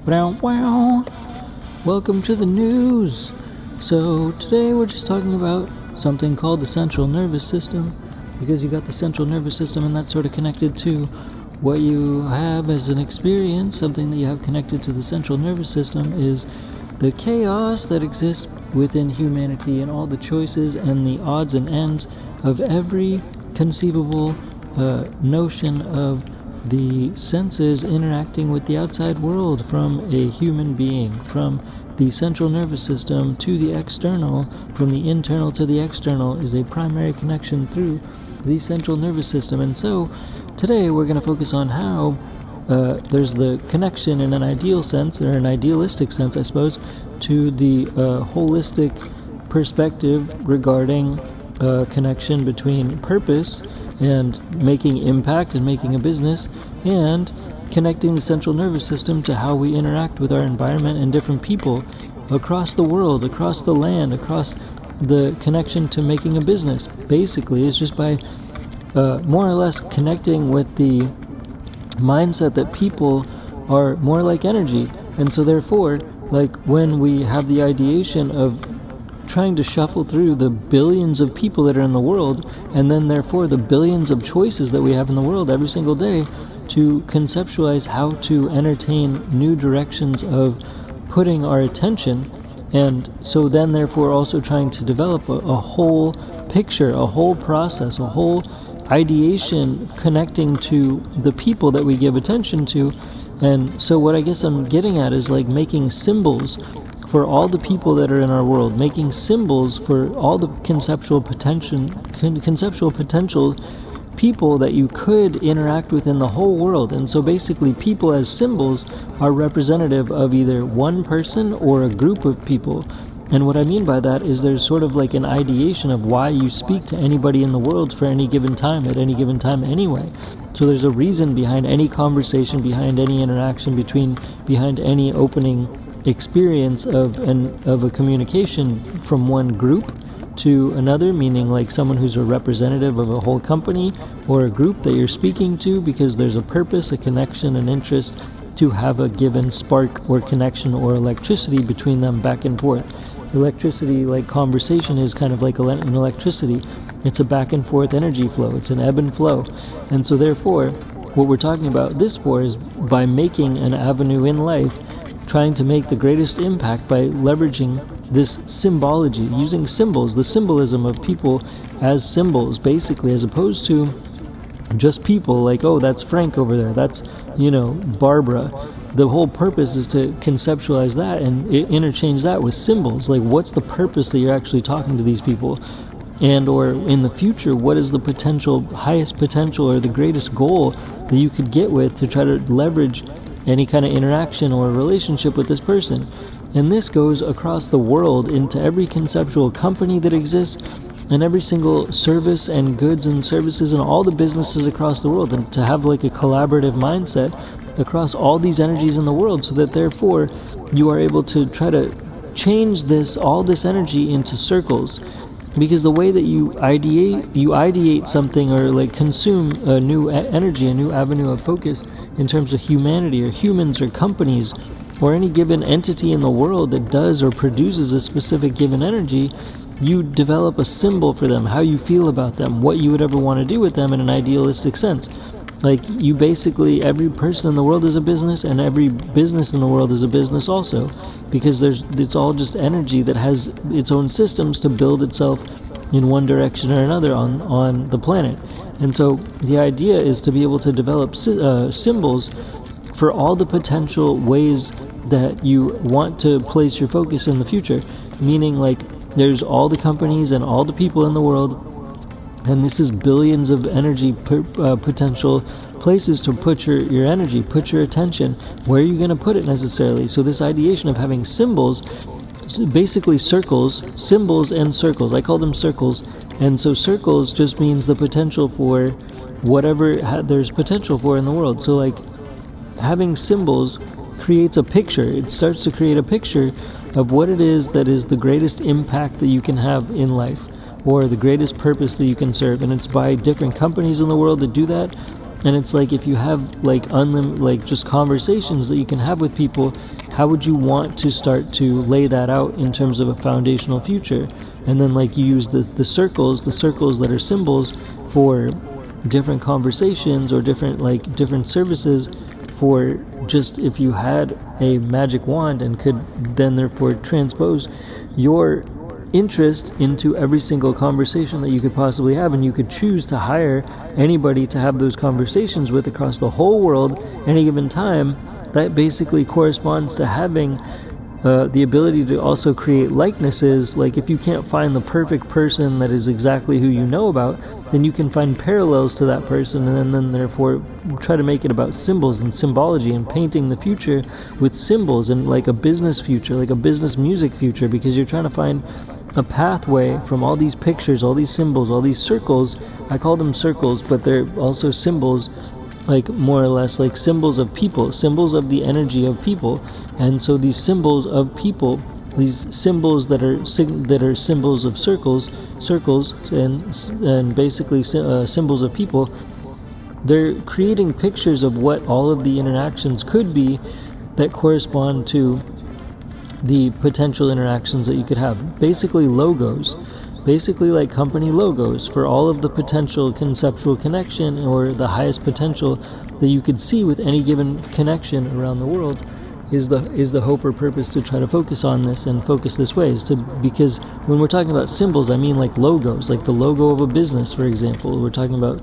Wow. Welcome to the news. So today we're just talking about something called the central nervous system, because you got the central nervous system and that's sort of connected to what you have as an experience. Something that you have connected to the central nervous system is the chaos that exists within humanity and all the choices and the odds and ends of every conceivable notion of the senses interacting with the outside world from a human being, from the central nervous system to the external, from the internal to the external, is a primary connection through the central nervous system. And so today we're going to focus on how there's the connection in an ideal sense, or an idealistic sense, I suppose, to the holistic perspective regarding connection between purpose and making impact and making a business, and connecting the central nervous system to how we interact with our environment and different people across the world, across the land, across the connection to making a business. Basically, it's just by more or less connecting with the mindset that people are more like energy. And so therefore, like when we have the ideation of trying to shuffle through the billions of people that are in the world, and then therefore the billions of choices that we have in the world every single day, to conceptualize how to entertain new directions of putting our attention, and so then therefore also trying to develop a whole picture, a whole process, a whole ideation connecting to the people that we give attention to. And so what I guess I'm getting at is like making symbols for all the people that are in our world, making symbols for all the conceptual potential people that you could interact with in the whole world. And so basically people as symbols are representative of either one person or a group of people. And what I mean by that is there's sort of like an ideation of why you speak to anybody in the world for any given time, at any given time anyway. So there's a reason behind any conversation, behind any interaction, behind any opening experience of a communication from one group to another, meaning like someone who's a representative of a whole company or a group that you're speaking to, because there's a purpose, a connection, an interest to have a given spark or connection or electricity between them back and forth. Electricity, like conversation, is kind of like an electricity. It's a back and forth energy flow. It's an ebb and flow. And so therefore, what we're talking about this for is by making an avenue in life, trying to make the greatest impact by leveraging this symbology, using symbols, the symbolism of people as symbols, basically, as opposed to just people like, oh, that's Frank over there, that's, Barbara. The whole purpose is to conceptualize that and interchange that with symbols. Like, what's the purpose that you're actually talking to these people? And or in the future, what is the highest potential or the greatest goal that you could get with to try to leverage any kind of interaction or relationship with this person? And this goes across the world into every conceptual company that exists, and every single service and goods and services and all the businesses across the world, and to have like a collaborative mindset across all these energies in the world, so that therefore you are able to try to change all this energy into circles. Because the way that you ideate something, or like consume a new energy, a new avenue of focus in terms of humanity or humans or companies or any given entity in the world that does or produces a specific given energy, you develop a symbol for them, how you feel about them, what you would ever want to do with them in an idealistic sense. Like, you basically, every person in the world is a business, and every business in the world is a business also, because it's all just energy that has its own systems to build itself in one direction or another on the planet. And so the idea is to be able to develop symbols for all the potential ways that you want to place your focus in the future, meaning like there's all the companies and all the people in the world, and this is billions of energy potential places to put your energy, put your attention. Where are you going to put it necessarily? So this ideation of having symbols, basically circles, symbols and circles. I call them circles. And so circles just means the potential for whatever there's potential for in the world. So like having symbols creates a picture. It starts to create a picture of what it is that is the greatest impact that you can have in life, or the greatest purpose that you can serve. And it's by different companies in the world that do that, And it's like, if you have like just conversations that you can have with people, how would you want to start to lay that out in terms of a foundational future? And then like you use the circles that are symbols for different conversations or different services, for just if you had a magic wand and could then therefore transpose your interest into every single conversation that you could possibly have, and you could choose to hire anybody to have those conversations with across the whole world any given time. That basically corresponds to having the ability to also create likenesses. Like, if you can't find the perfect person that is exactly who you know about, then you can find parallels to that person, and then therefore try to make it about symbols and symbology and painting the future with symbols, and like a business future, like a business music future, because you're trying to find a pathway from all these pictures, all these symbols, all these circles. I call them circles, but they're also symbols, like more or less like symbols of people, symbols of the energy of people. And so these symbols of people, these symbols that are symbols of circles, and basically symbols of people, they're creating pictures of what all of the interactions could be that correspond to the potential interactions that you could have. Basically logos, basically like company logos for all of the potential conceptual connection, or the highest potential that you could see with any given connection around the world, is the hope or purpose to try to focus on this and focus this way. Because when we're talking about symbols, I mean like logos, like the logo of a business, for example. We're talking about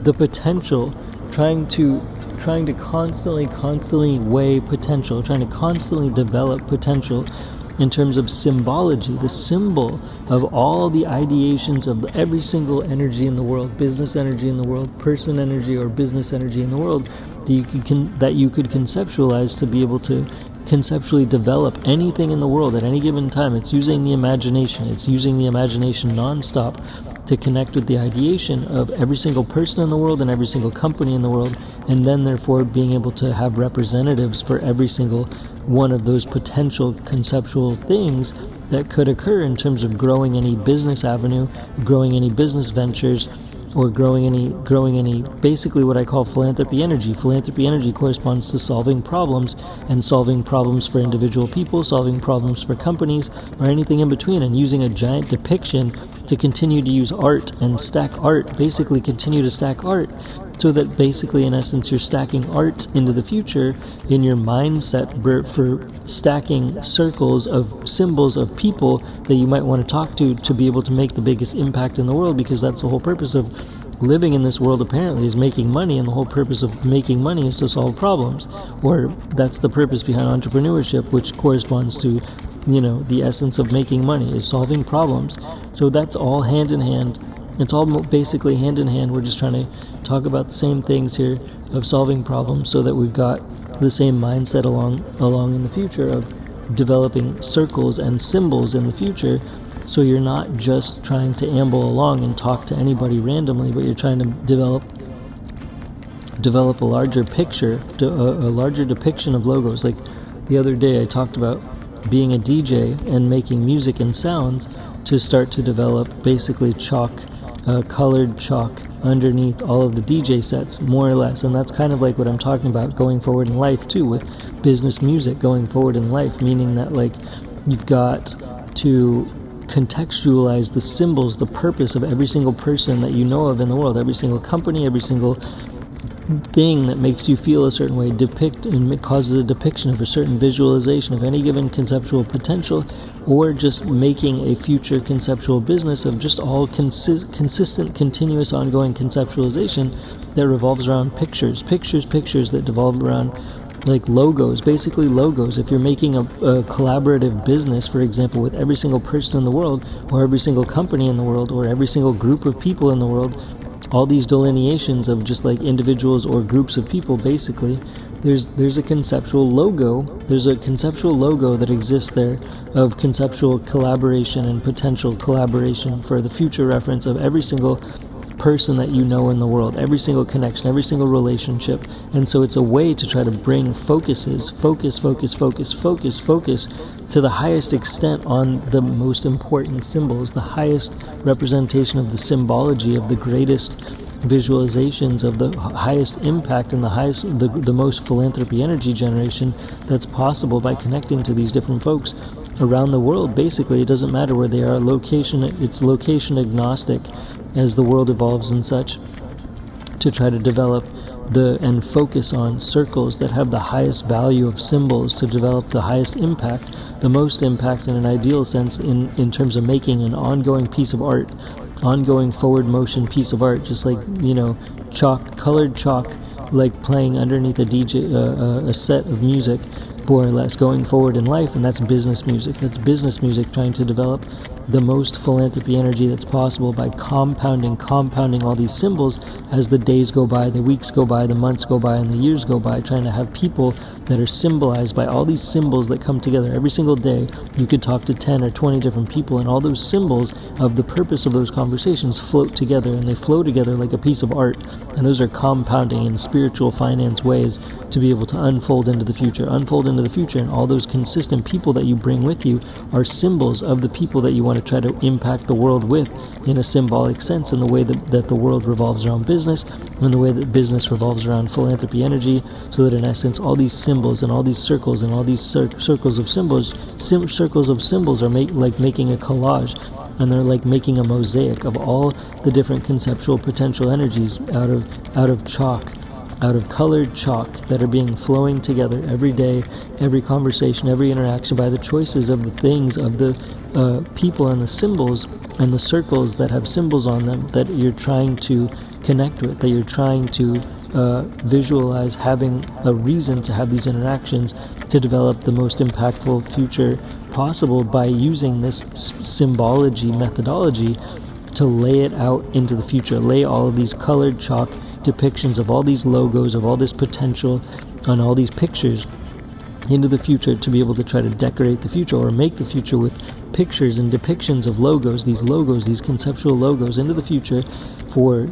the potential, trying to constantly weigh potential, trying to constantly develop potential in terms of symbology, the symbol of all the ideations of every single energy in the world, business energy in the world, person energy or business energy in the world, that you could conceptualize, to be able to conceptually develop anything in the world at any given time. It's using the imagination. It's using the imagination nonstop to connect with the ideation of every single person in the world and every single company in the world, and then therefore being able to have representatives for every single one of those potential conceptual things that could occur in terms of growing any business avenue, growing any business ventures, or growing any basically what I call philanthropy energy. Philanthropy energy corresponds to solving problems, and solving problems for individual people, solving problems for companies, or anything in between, and using a giant depiction to continue to use art and stack art, basically continue to stack art, so that basically in essence you're stacking art into the future in your mindset for stacking circles of symbols of people that you might want to talk to be able to make the biggest impact in the world. Because that's the whole purpose of living in this world, apparently, is making money, and the whole purpose of making money is to solve problems, or that's the purpose behind entrepreneurship, which corresponds to, the essence of making money is solving problems. So that's all hand in hand. It's all basically hand in hand. We're just trying to talk about the same things here of solving problems, so that we've got the same mindset along in the future of developing circles and symbols in the future. So you're not just trying to amble along and talk to anybody randomly, but you're trying to develop a larger picture, a larger depiction of logos. Like the other day I talked about being a DJ and making music and sounds to start to develop basically colored chalk underneath all of the DJ sets, more or less. And that's kind of like what I'm talking about going forward in life too, with business music going forward in life, meaning that like you've got to contextualize the symbols, the purpose of every single person that you know of in the world, every single company, every single thing that makes you feel a certain way, depict and causes a depiction of a certain visualization of any given conceptual potential, or just making a future conceptual business of just all consistent, continuous, ongoing conceptualization that revolves around pictures that devolve around like logos, basically logos. If you're making a collaborative business, for example, with every single person in the world, or every single company in the world, or every single group of people in the world, all these delineations of just like individuals or groups of people, basically, there's a conceptual logo. There's a conceptual logo that exists there of conceptual collaboration and potential collaboration for the future reference of every single person that you know in the world, every single connection, every single relationship. And so it's a way to try to bring focus to the highest extent on the most important symbols, the highest representation of the symbology of the greatest visualizations of the highest impact and the most philanthropy energy generation that's possible by connecting to these different folks around the world. Basically, it doesn't matter where they are. It's location agnostic as the world evolves and such, to try to develop and focus on circles that have the highest value of symbols, to develop the highest impact, the most impact in an ideal sense in terms of making an ongoing piece of art, ongoing forward motion piece of art, just like, colored chalk, like playing underneath a set of music, more or less, going forward in life. And that's business music. That's business music trying to develop the most philanthropy energy that's possible by compounding all these symbols as the days go by, the weeks go by, the months go by, and the years go by, trying to have people that are symbolized by all these symbols that come together every single day. You could talk to 10 or 20 different people, and all those symbols of the purpose of those conversations float together, and they flow together like a piece of art. And those are compounding in spiritual finance ways to be able to unfold into the future. And all those consistent people that you bring with you are symbols of the people that you want to try to impact the world with, in a symbolic sense, in the way that the world revolves around business, and the way that business revolves around philanthropy energy, so that in essence all these symbols and all these circles and all these circles of symbols are like making a collage, and they're like making a mosaic of all the different conceptual potential energies out of chalk, out of colored chalk, that are being flowing together every day, every conversation, every interaction, by the choices of the things, of the people and the symbols and the circles that have symbols on them that you're trying to connect with, that you're trying to visualize having a reason to have these interactions, to develop the most impactful future possible by using this symbology methodology to lay it out into the future, lay all of these colored chalk depictions of all these logos, of all this potential, and all these pictures into the future, to be able to try to decorate the future or make the future with pictures and depictions of logos, these conceptual logos into the future, for,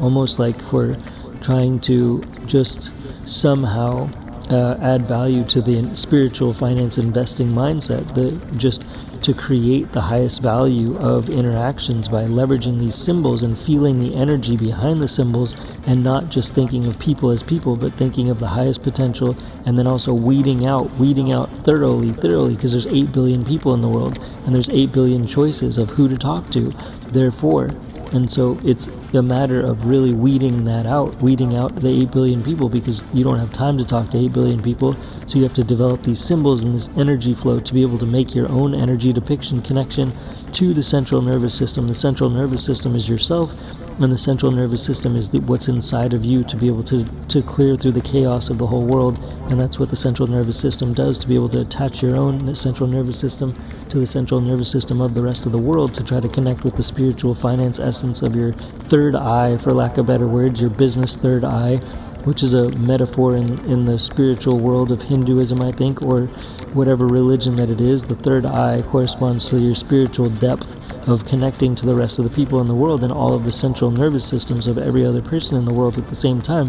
almost like for trying to just somehow add value to the spiritual finance investing mindset, just to create the highest value of interactions by leveraging these symbols and feeling the energy behind the symbols, and not just thinking of people as people, but thinking of the highest potential, and then also weeding out thoroughly, because there's 8 billion people in the world, and there's 8 billion choices of who to talk to, therefore. And so it's a matter of really weeding out the 8 billion people, because you don't have time to talk to 8 billion people. So you have to develop these symbols and this energy flow to be able to make your own energy depiction connection to the central nervous system. The central nervous system is yourself, and the central nervous system is what's inside of you, to be able to clear through the chaos of the whole world. And that's what the central nervous system does, to be able to attach your own central nervous system to the central nervous system of the rest of the world, to try to connect with the spiritual finance essence of your third eye, for lack of better words, your business third eye, which is a metaphor in the spiritual world of Hinduism, I think, or whatever religion that it is. The third eye corresponds to your spiritual depth of connecting to the rest of the people in the world and all of the central nervous systems of every other person in the world at the same time,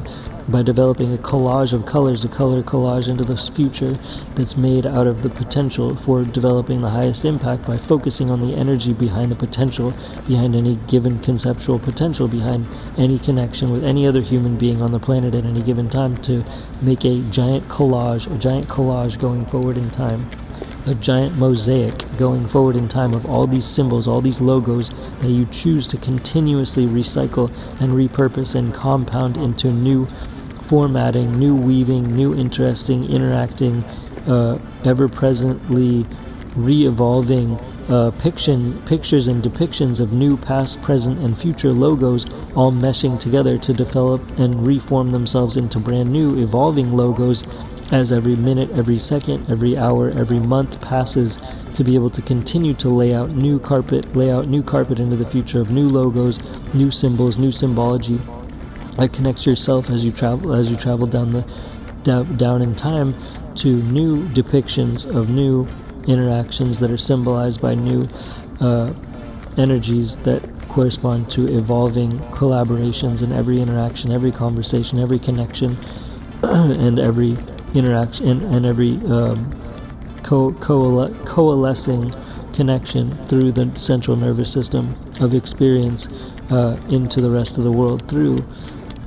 by developing a collage of colors, a color collage into the future that's made out of the potential for developing the highest impact, by focusing on the energy behind the potential, behind any given conceptual potential, behind any connection with any other human being on the planet at any given time, to make a giant collage going forward in time, a giant mosaic going forward in time of all these symbols, all these logos that you choose to continuously recycle and repurpose and compound into new formatting, new weaving, new interesting, interacting, ever-presently re-evolving pictures and depictions of new past, present, and future logos, all meshing together to develop and reform themselves into brand new evolving logos as every minute, every second, every hour, every month passes, to be able to continue to lay out new carpet into the future of new logos, new symbols, new symbology that connects yourself as you travel down in time to new depictions of new interactions that are symbolized by new energies that correspond to evolving collaborations in every interaction, every conversation, every connection, and every interaction, and every coalescing connection through the central nervous system of experience into the rest of the world through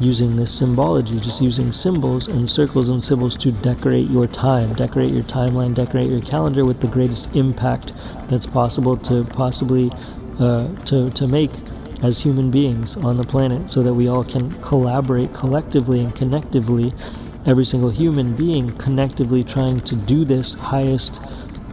using this symbology, just using symbols and circles and symbols to decorate your time, decorate your timeline, decorate your calendar with the greatest impact that's possible to possibly to make as human beings on the planet, so that we all can collaborate collectively and connectively, every single human being connectively trying to do this highest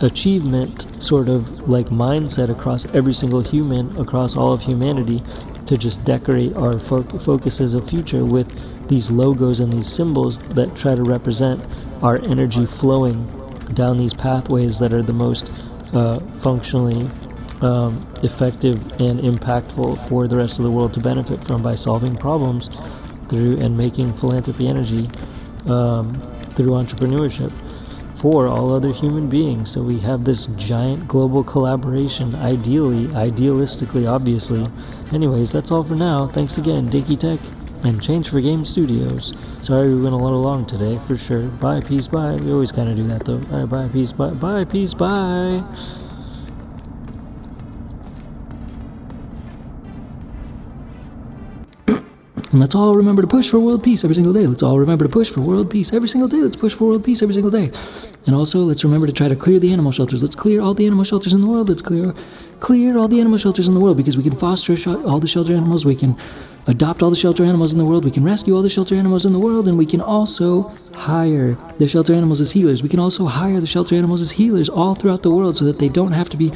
achievement sort of like mindset across every single human, across all of humanity, to just decorate our focuses of future with these logos and these symbols that try to represent our energy flowing down these pathways that are the most functionally effective and impactful for the rest of the world to benefit from by solving problems through and making philanthropy energy through entrepreneurship for all other human beings. So we have this giant global collaboration, idealistically, obviously. Anyways, that's all for now. Thanks again, Dinky Tech and Change for Game Studios. Sorry we went a little long today, for sure. Bye, peace, bye. We always kind of do that, though. All right, bye, peace, bye. Bye, peace, bye. And let's all remember to push for world peace every single day. Let's all remember to push for world peace every single day. Let's push for world peace every single day. And also, let's remember to try to clear the animal shelters. Let's clear all the animal shelters in the world. Let's clear all the animal shelters in the world, because we can foster all the shelter animals. We can adopt all the shelter animals in the world. We can rescue all the shelter animals in the world. And we can also hire the shelter animals as healers. We can also hire the shelter animals as healers all throughout the world, so that they don't have to be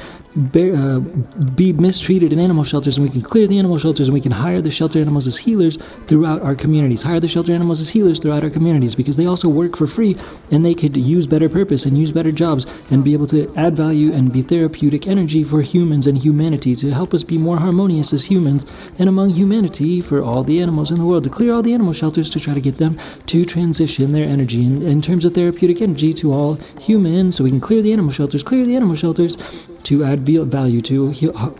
mistreated in animal shelters. And we can clear the animal shelters, and we can hire the shelter animals as healers throughout our communities. Hire the shelter animals as healers throughout our communities, because they also work for free, and they could use better purpose and use better jobs and be able to add value and be therapeutic energy for humans and humanity, to help us be more harmonious as humans and among humanity for all the animals in the world, to clear all the animal shelters, to try to get them to transition their energy in terms of therapeutic energy to all humans, so we can clear the animal shelters to add value to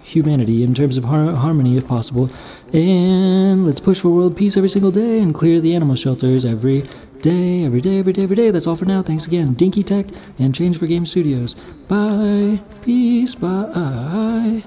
humanity in terms of harmony if possible. And let's push for world peace every single day and clear the animal shelters every day. That's all for now. Thanks again, Dinky Tech and Change for Game Studios. Bye. Peace. Bye.